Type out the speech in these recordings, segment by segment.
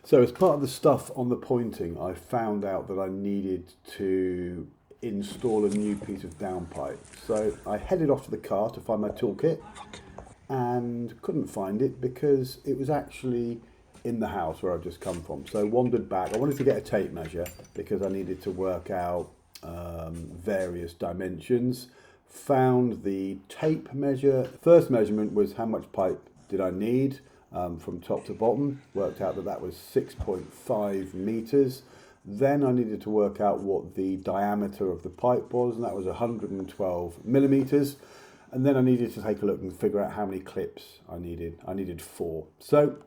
So as part of the stuff on the pointing, I found out that I needed to install a new piece of downpipe. So I headed off to the car to find my toolkit and couldn't find it because it was actually in the house where I've just come from. So I wandered back. I wanted to get a tape measure because I needed to work out various dimensions. Found the tape measure. First measurement was how much pipe did I need from top to bottom. Worked out that that was 6.5 meters. Then I needed to work out what the diameter of the pipe was, and that was 112 millimeters. And then I needed to take a look and figure out how many clips I needed. I needed 4. So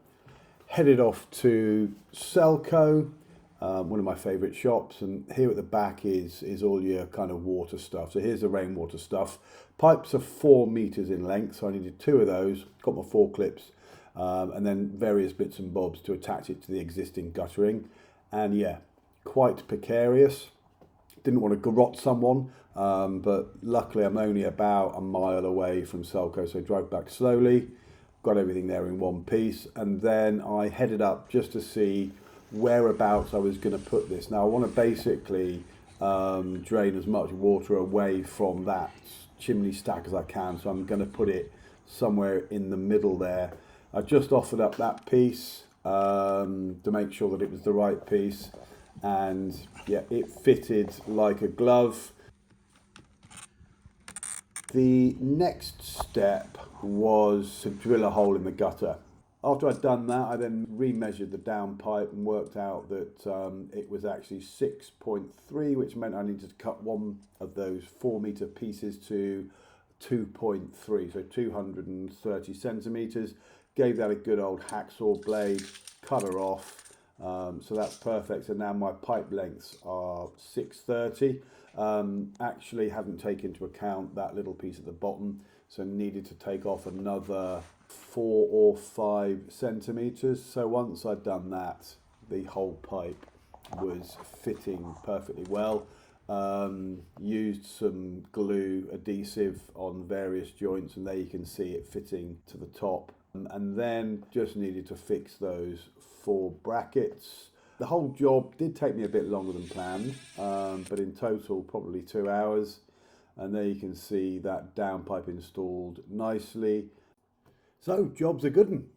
headed off to Selco, one of my favourite shops, and here at the back is all your kind of water stuff. So here's the rainwater stuff. Pipes are 4 meters in length, so I needed 2 of those. Got my 4 clips, and then various bits and bobs to attach it to the existing guttering. And yeah, quite precarious. Didn't want to garrot someone, but luckily I'm only about a mile away from Selco, so I drove back slowly, got everything there in one piece, and then I headed up just to see whereabouts I was going to put this. Now I want to basically drain as much water away from that chimney stack as I can, so I'm going to put it somewhere in the middle there. I just offered up that piece to make sure that it was the right piece, and yeah, it fitted like a glove. The next step was to drill a hole in the gutter. After I'd done that, I then remeasured the downpipe and worked out that it was actually 6.3, which meant I needed to cut one of those 4 meter pieces to 2.3, so 230 centimeters. Gave that a good old hacksaw blade, cut her off. So that's perfect. So now my pipe lengths are 630. Actually hadn't taken into account that little piece at the bottom, so needed to take off another 4 or 5 centimeters. So once I'd done that, the whole pipe was fitting perfectly well. Used some glue adhesive on various joints, and there you can see it fitting to the top. And then just needed to fix those 4 brackets. The whole job did take me a bit longer than planned, but in total probably 2 hours. And there you can see that downpipe installed nicely. So job's a good one.